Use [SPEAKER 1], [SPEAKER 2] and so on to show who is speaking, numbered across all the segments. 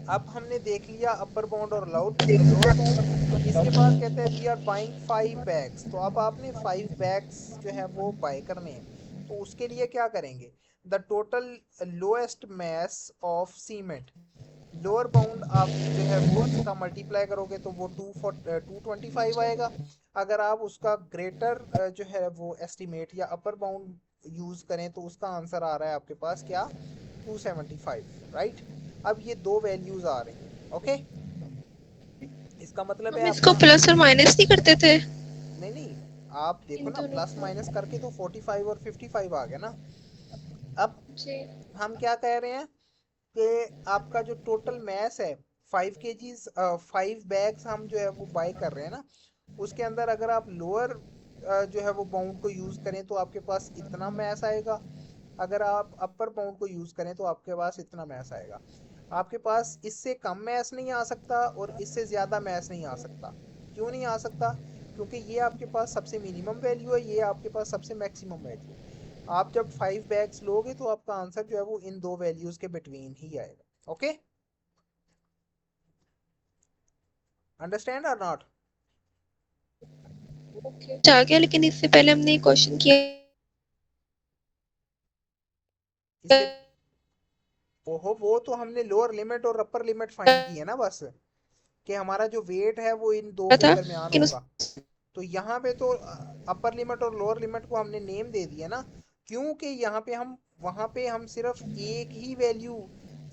[SPEAKER 1] अब हमने देख लिया अपर बाउंड और लोअर बाउंड। इसके बाद कहते हैं वी आर बाइंग 5 बैग्स, तो अब आपने 5 बैग्स जो है वो बाय करने हैं। तो उसके लिए क्या करेंगे, the total lowest mass of cement, lower bound आप जो है वो इसका मल्टीप्लाई करोगे तो वो 225 आएगा। अगर आप उसका ग्रेटर जो है वो एस्टिमेट या अपर बाउंड यूज करें तो उसका आंसर आ रहा है आपके पास क्या, 275, राइट। अब ये दो वैल्यूज आ रही हैं, ओके। इसका मतलब है
[SPEAKER 2] हम इसको
[SPEAKER 1] आपका,
[SPEAKER 2] प्लस और माइनस नहीं करते थे
[SPEAKER 1] नहीं नहीं, आप देखो
[SPEAKER 2] इन
[SPEAKER 1] ना
[SPEAKER 2] दोनों
[SPEAKER 1] प्लस
[SPEAKER 2] को?
[SPEAKER 1] माइनस करके तो 45 और 55 आ गया ना। अब
[SPEAKER 2] जी।
[SPEAKER 1] हम क्या कह रहे हैं कि आपका जो टोटल मैस है 5 kgs, 5 बैग्स हम जो है वो बाय कर रहे हैं ना, उसके अंदर अगर आप लोअर जो है वो बाउंड को यूज करें तो आपके पास इतना मैस आएगा। अगर आप अपर बाउंड को यूज करें तो आपके पास इतना मैस आएगा। आपके पास इससे कम मैस नहीं आ सकता और इससे ज्यादा मैस नहीं आ सकता। क्यों नहीं आ सकता, क्योंकि ये आपके पास सबसे मिनिमम वैल्यू है, ये आपके पास सबसे मैक्सिमम वैल्यू है। आप जब 5 बैग्स लोगे तो आपका आंसर जो है वो इन दो वैल्यूज के बिटवीन ही आएगा, ओके। अंडरस्टैंड और नॉट?
[SPEAKER 2] ओके, आ गया, लेकिन इससे पहले हमने एक क्वेश्चन किया।
[SPEAKER 1] इससे, ओहो, वो तो हमने लोअर लिमिट और अपर लिमिट फाइंड की है ना बस, कि हमारा जो वेट है वो इन दो के
[SPEAKER 2] था
[SPEAKER 1] दरमियान
[SPEAKER 2] कि
[SPEAKER 1] होगा। तो यहाँ पे तो अपर लिमिट और लोअर लिमिट को हमने नेम दे दिया ना, क्योंकि यहाँ पे हम, वहां पे हम सिर्फ एक ही वैल्यू,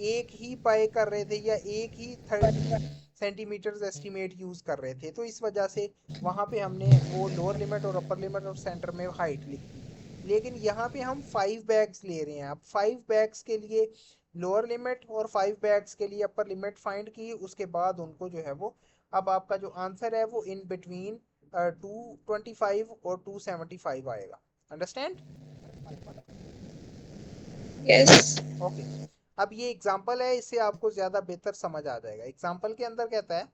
[SPEAKER 1] एक ही पाए कर रहे थे या एक ही 30 सेंटीमीटर एस्टिमेट यूज कर रहे थे, तो इस वजह से वहां पे हमने वो लोअर लिमिट और अपर लिमिट और सेंटर में हाइट लिख दी। लेकिन यहाँ पे हम 5 बैग्स ले रहे हैं, अब 5 बैग्स के लिए लोअर लिमिट और 5 बैग्स के लिए अपर लिमिट फाइंड की, उसके बाद उनको जो है वो, अब आपका जो आंसर है वो इन बिटवीन 225 और 275 आएगा। अंडरस्टैंड?
[SPEAKER 2] यस।
[SPEAKER 1] ओके। अब ये एग्जांपल है, इससे आपको ज्यादा बेहतर समझ आ जाएगा। एग्जांपल के अंदर कहता है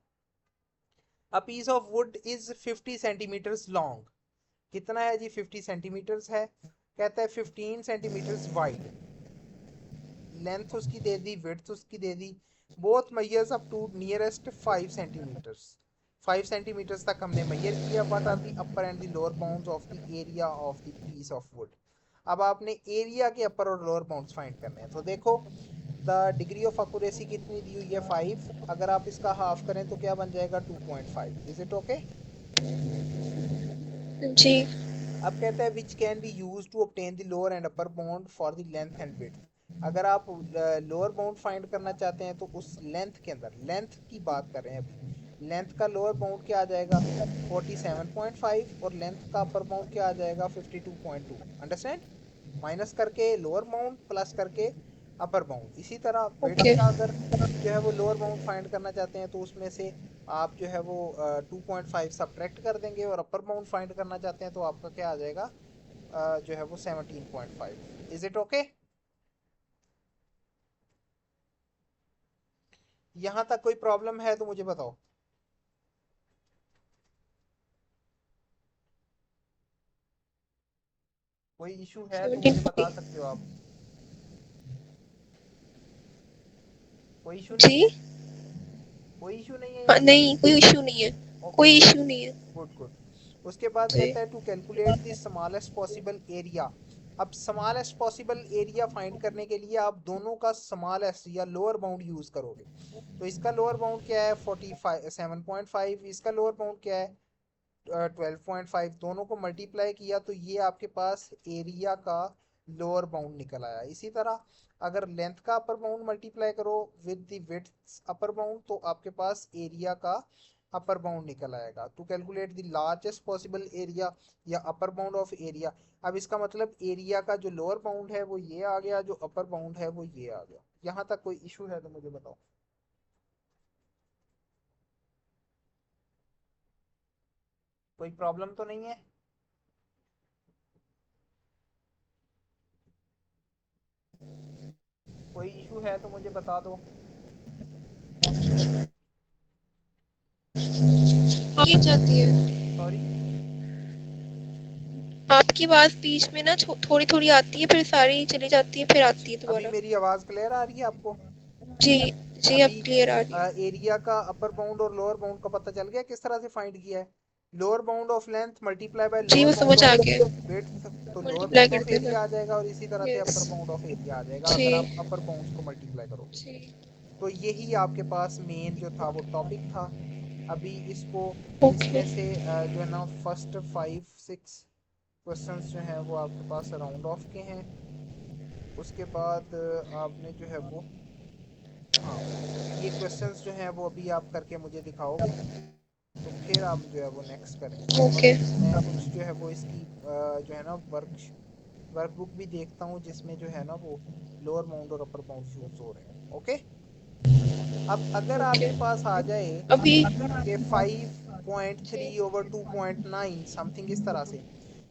[SPEAKER 1] a piece of wood is 50 centimetres long. कितना है जी, 50 सेंटीमीटर्स है। कहता है 15 सेंटीमीटर्स वाइड, लेंथ उसकी दे दी, विड्थ उसकी दे दी। Both measures up to nearest 5 centimetres, 5 centimetres तक हमने मेजर किया। What are the upper and the lower bounds of the area of the piece of wood. अब आपने एरिया के अपर और लोअर बाउंड्स फाइंड करने हैं। तो देखो, द डिग्री ऑफ एक्यूरेसी कितनी दी हुई है, 5। अगर आप इसका हाफ करें तो क्या बन जाएगा, 2.5। Is it okay?
[SPEAKER 2] जी।
[SPEAKER 1] अब कहता है which can be use to obtain the lower and upper bound for the length and width. अगर आप लोअर बाउंड फाइंड करना चाहते हैं तो उस लेंथ के अंदर, लेंथ की बात कर रहे हैं अभी, लेंथ का लोअर बाउंड क्या आ जाएगा, 47.5, और लेंथ का अपर बाउंड क्या आ जाएगा, 52.2। अंडरस्टैंड? माइनस करके लोअर बाउंड, प्लस करके अपर बाउंड। इसी तरह विड्थ
[SPEAKER 2] ओके।
[SPEAKER 1] का अगर जो है वो लोअर बाउंड फाइंड करना चाहते हैं तो उसमें से आप जो है वो 2.5 सब्ट्रैक्ट कर देंगे, और अपर बाउंड फाइंड करना चाहते हैं तो आपका क्या आ जाएगा, जो है वो 17.5। Is it okay? यहाँ तक कोई प्रॉब्लम है तो मुझे बताओ। कोई इशू है तो मुझे बता
[SPEAKER 2] 1740।
[SPEAKER 1] सकते हो आप। कोई इशू नहीं
[SPEAKER 2] जी।
[SPEAKER 1] है? कोई इशू नहीं है
[SPEAKER 2] हाँ,
[SPEAKER 1] यहाँ पे?
[SPEAKER 2] नहीं, कोई इशू नहीं है।
[SPEAKER 1] ओके,
[SPEAKER 2] कोई इशू नहीं है।
[SPEAKER 1] Good good. उसके बाद
[SPEAKER 2] जी।
[SPEAKER 1] कहता है to calculate the smallest possible area. अब स्मॉलेस्ट पॉसिबल एरिया फाइंड करने के लिए आप दोनों का स्मॉलेस्ट या लोअर बाउंड यूज करोगे। तो इसका लोअर बाउंड क्या है, 47.5, इसका लोअर बाउंड क्या है, 12.5। दोनों को मल्टीप्लाई किया तो ये आपके पास एरिया का लोअर बाउंड निकल आया। इसी तरह अगर लेंथ का अपर बाउंड मल्टीप्लाई करो with the width upper bound तो आपके पास एरिया का अपर बाउंड निकल आएगा। To calculate the largest possible area या अपर बाउंड ऑफ एरिया। अब इसका मतलब एरिया का जो लोअर बाउंड है वो ये आ गया, जो अपर बाउंड है वो ये आ गया। यहाँ तक कोई इशू है तो मुझे बताओ। कोई प्रॉब्लम तो नहीं है? कोई इशू है तो मुझे बता दो।
[SPEAKER 2] आगे जाती है।
[SPEAKER 1] सॉरी?
[SPEAKER 2] आपकी बात बीच में ना थोड़ी थोड़ी आती है, फिर सारी चली जाती है, फिर आती है
[SPEAKER 1] अभी
[SPEAKER 2] दोबारा।
[SPEAKER 1] मेरी आवाज क्लियर आ रही है आपको?
[SPEAKER 2] जी। जी अब
[SPEAKER 1] अभी
[SPEAKER 2] क्लियर आ रही है।
[SPEAKER 1] एरिया का अपर बाउंड और लोअर बाउंड का पता चल गया किस तरह से फाइंड किया है? Lower bound of length multiply by
[SPEAKER 2] जी
[SPEAKER 1] लोअर
[SPEAKER 2] वो
[SPEAKER 1] बाउंड
[SPEAKER 2] समझ आ
[SPEAKER 1] ऑफ
[SPEAKER 2] गया।
[SPEAKER 1] विड्थ, तो लोअर
[SPEAKER 2] मल्टीप्लाई
[SPEAKER 1] बाउंड
[SPEAKER 2] कर
[SPEAKER 1] ऑफ
[SPEAKER 2] देना।
[SPEAKER 1] एरिया आ जाएगा, और इसी तरह से
[SPEAKER 2] yes.
[SPEAKER 1] Upper bound of area आ जाएगा
[SPEAKER 2] जी
[SPEAKER 1] अगर आप अपर बाउंड्स को मल्टीप्लाई करोगे।
[SPEAKER 2] जी।
[SPEAKER 1] तो यही आपके पास मेन जो था वो टॉपिक था। अभी इसको
[SPEAKER 2] ओके।
[SPEAKER 1] इसमें से जो है ना फर्स्ट 5-6 क्वेश्चंस जो हैं वो आपके पास राउंड ऑफ के हैं। उसके बाद आपने जो है वो, हाँ, ये क्वेश्चंस जो हैं वो अभी आप करके मुझे दिखाओगे, तो फिर आप जो है वो नेक्स्ट करेंगे। और
[SPEAKER 2] ओके।
[SPEAKER 1] मैं कुछ जो है वो इसकी जो है ना वर्कबुक भी देखता हूँ जिसमें जो है ना वो लोअर बाउंड और अपर बाउंड यूज हो रहे हैं। ओके, अब अगर
[SPEAKER 2] ओके।
[SPEAKER 1] आपके पास आ जाए
[SPEAKER 2] अभी
[SPEAKER 1] कि 5.3
[SPEAKER 2] जी।
[SPEAKER 1] ओवर 2.9 समथिंग इस तरह से,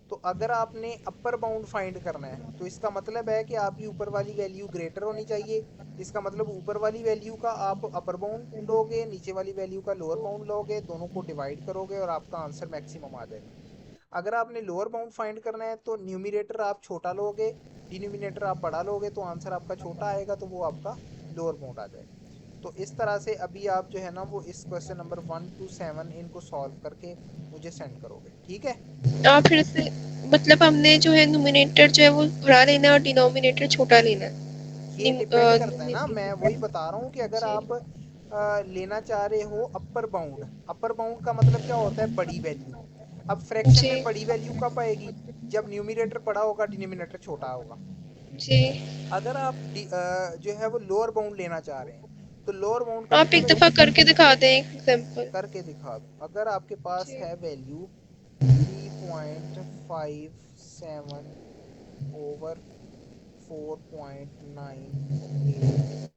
[SPEAKER 1] तो अगर आपने अपर बाउंड फाइंड करना है तो इसका मतलब है कि आपकी ऊपर वाली वैल्यू ग्रेटर होनी चाहिए। इसका मतलब ऊपर वाली वैल्यू का आप अपर बाउंड लोगे, नीचे वाली वैल्यू का लोअर बाउंड लोगे, दोनों को डिवाइड करोगे और आपका आंसर मैक्सिमम आ जाएगा। अगर आपने लोअर बाउंड फाइंड करना है तो न्यूमिनेटर आप छोटा लोगे, डिनोमिनेटर आप बड़ा लोगे, तो आंसर आपका छोटा आएगा, तो वो आपका लोअर बाउंड आ जाएगा। तो इस तरह से अभी आप जो है ना वो इस क्वेश्चन नंबर 1 to 7 इनको सॉल्व करके मुझे सेंड करोगे, ठीक है?
[SPEAKER 2] आप फिर से मतलब हमने जो है न्यूमिनेटर जो है वो बड़ा लेना है और डिनोमिनेटर छोटा लेना है।
[SPEAKER 1] ये डिपेंड करता है ना, मैं वही बता रहा हूँ कि अगर
[SPEAKER 2] जी।
[SPEAKER 1] आप लेना चाह रहे हो अपर बाउंड, अपर बाउंड का मतलब क्या होता है? बड़ी वैल्यू। अब फ्रैक्शन
[SPEAKER 2] जी।
[SPEAKER 1] में बड़ी वैल्यू कब आएगी? जब न्यूमिनेटर बड़ा होगा, डिनोमिनेटर छोटा होगा।
[SPEAKER 2] जी।
[SPEAKER 1] अगर आप जो है वो लोअर बाउंड लेना चाह रहे हैं, तो लोअर बाउंड का
[SPEAKER 2] आप एक
[SPEAKER 1] मतलब है,
[SPEAKER 2] दफा करके दिखा दें एक एग्जांपल।
[SPEAKER 1] करके दिखा दो। अगर आपके पास
[SPEAKER 2] जी।
[SPEAKER 1] है वैल्यू 3.57 ओवर 4.98,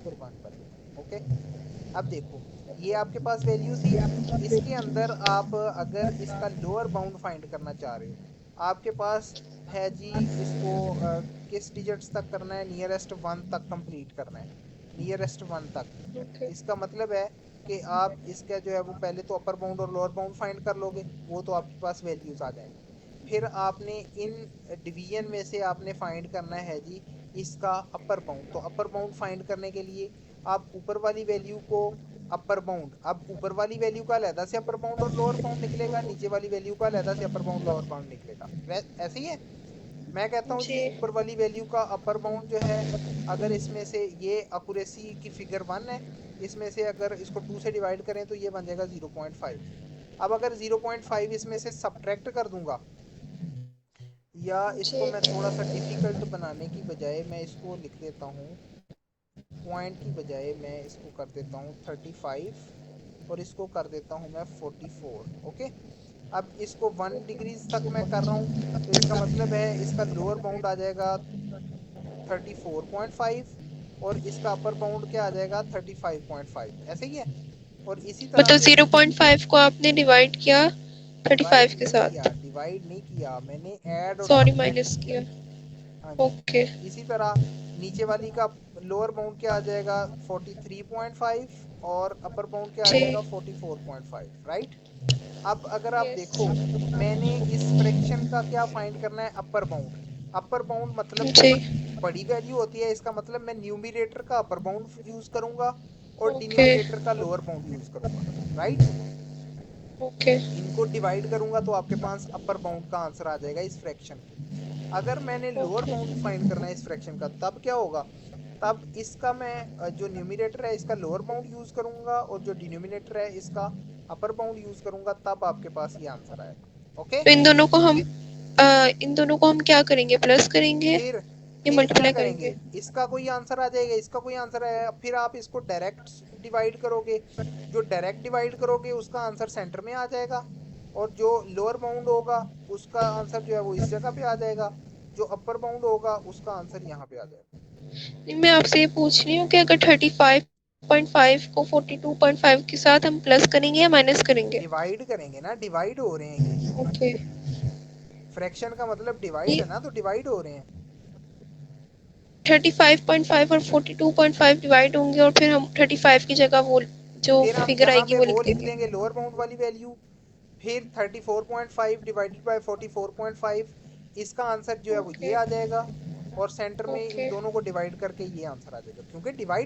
[SPEAKER 1] कुर्बान पर ओके। अब देखो, ये आपके पास वैल्यू थी। इसके अंदर आप अगर इसका लोअर बाउंड फाइंड करना चाह रहे हो, आपके पास है जी, इसको किस डिजिट्स तक करना है? नियरेस्ट वन तक कंप्लीट करना है, नियरेस्ट वन तक।
[SPEAKER 2] ओके।
[SPEAKER 1] इसका मतलब है कि आप इसका जो है वो पहले तो अपर बाउंड और लोअर बाउंड फाइंड कर लोगे, वो तो आपके पास वैल्यूज आ जाएंगी। फिर आपने इन डिवीजन में से आपने फाइंड करना है जी इसका अपर बाउंड। तो अपर बाउंड फाइंड करने के लिए आप ऊपर वाली वैल्यू को अपर बाउंड, अब ऊपर वाली वैल्यू का अलहदा से अपर बाउंड और लोअर बाउंड निकलेगा, नीचे वाली वैल्यू का अलहदा से अपर बाउंड लोअर बाउंड निकलेगा, ऐसे ही है। मैं कहता हूँ
[SPEAKER 2] जी।
[SPEAKER 1] जी ऊपर वाली वैल्यू का अपर बाउंड जो है, अगर इसमें से ये अकुरेसी की फिगर 1 है, इसमें से अगर इसको 2 से डिवाइड करें तो ये बन जाएगा 0.5। अब अगर 0.5 इसमें से सब्ट्रैक्ट कर दूंगा, या इसको
[SPEAKER 2] जी।
[SPEAKER 1] मैं थोड़ा सा डिफिकल्ट बनाने की बजाय मैं इसको लिख देता हूँ, पॉइंट की बजाय मैं इसको कर देता हूँ 35, और इसको कर देता हूँ मैं 44। ओके, अब इसको 1 डिग्रीज तक मैं कर रहा हूँ, तो इसका मतलब है इसका लोअर बाउंड आ जाएगा 34.5, और इसका अपर बाउंड क्या आ जाएगा? 35.5, ऐसे ही है। और इसी तरह
[SPEAKER 2] मतलब
[SPEAKER 1] से
[SPEAKER 2] 0.5 को आपने डिवाइड किया
[SPEAKER 1] डिवाइड
[SPEAKER 2] 35 के
[SPEAKER 1] नहीं
[SPEAKER 2] साथ।
[SPEAKER 1] किया, डिवाइड नहीं किया मैंने, ऐड और
[SPEAKER 2] सॉरी
[SPEAKER 1] सब्ट्रैक्ट
[SPEAKER 2] माइनस
[SPEAKER 1] किया।
[SPEAKER 2] किया।
[SPEAKER 1] हाँ जी।
[SPEAKER 2] ओके।
[SPEAKER 1] इसी तरह नीचे वाली का लोअर बाउंड क्या आ जाएगा? 43.5, और अपर बाउंड क्या आ
[SPEAKER 2] जी।
[SPEAKER 1] जाएगा? 44.5, राइट। अब अगर आप
[SPEAKER 2] यस।
[SPEAKER 1] देखो, मैंने इस फ्रैक्शन का क्या फाइंड करना है? Upper bound. अपर बाउंड मतलब
[SPEAKER 2] जी।
[SPEAKER 1] बड़ी वैल्यू होती है, इसका मतलब मैं न्यूमिनेटर का अपर बाउंड यूज करूंगा और
[SPEAKER 2] ओके।
[SPEAKER 1] डिनोमिनेटर का लोअर बाउंड यूज करूंगा, राइट।
[SPEAKER 2] ओके।
[SPEAKER 1] इनको डिवाइड करूंगा तो आपके पास अपर बाउंड का आंसर आ जाएगा इस फ्रैक्शन के। अगर मैंने लोअर
[SPEAKER 2] ओके।
[SPEAKER 1] बाउंड फाइंड करना है इस फ्रैक्शन का, तब क्या होगा? तब इसका मैं जो न्यूमिनेटर है इसका लोअर बाउंड यूज करूंगा, और जो डिनोमिनेटर है इसका अपर बाउंड यूज करूंगा, तब आपके पास ये आंसर आएगा। ओके,
[SPEAKER 2] तो इन दोनों को हम क्या करेंगे? प्लस करेंगे
[SPEAKER 1] फिर
[SPEAKER 2] या
[SPEAKER 1] फिर क्या
[SPEAKER 2] मल्टीप्लाई
[SPEAKER 1] करेंगे?
[SPEAKER 2] करेंगे?
[SPEAKER 1] इसका कोई आंसर आ जाएगा, इसका कोई आंसर आएगा, फिर आप इसको डायरेक्ट डिवाइड करोगे। जो डायरेक्ट डिवाइड करोगे उसका आंसर सेंटर में आ जाएगा, और जो लोअर बाउंड होगा उसका आंसर जो है वो इस जगह पे आ जाएगा, जो अपर बाउंड होगा उसका आंसर यहाँ पे आ जाएगा।
[SPEAKER 2] नहीं, मैं आपसे ये पूछ रही हूँ कि अगर 35.5 को 42.5 के साथ हम प्लस करेंगे या माइनस करेंगे?
[SPEAKER 1] डिवाइड करेंगे ना, डिवाइड हो रहे हैं ये।
[SPEAKER 2] ओके।
[SPEAKER 1] फ्रैक्शन का मतलब डिवाइड
[SPEAKER 2] ये
[SPEAKER 1] है ना, तो डिवाइड हो रहे हैं।
[SPEAKER 2] 35.5 और 42.5 डिवाइड होंगे और फिर हम 35 की जगह वो जो
[SPEAKER 1] फिर हम
[SPEAKER 2] फिगर
[SPEAKER 1] यहाँ
[SPEAKER 2] आएगी
[SPEAKER 1] पे
[SPEAKER 2] वो
[SPEAKER 1] वो
[SPEAKER 2] लिख
[SPEAKER 1] लिख
[SPEAKER 2] देंगे।
[SPEAKER 1] देंगे लोअर बाउंड वाली वैल्यू, फिर 34.5 डिवाइडेड बाय 44.5, इसका आंसर जो है वो ये
[SPEAKER 2] ओके।
[SPEAKER 1] आ जाएगा, और सेंटर में इन
[SPEAKER 2] ओके।
[SPEAKER 1] दोनों को डिवाइड करके ये आंसर आ जाएगा, क्योंकि डिवाइड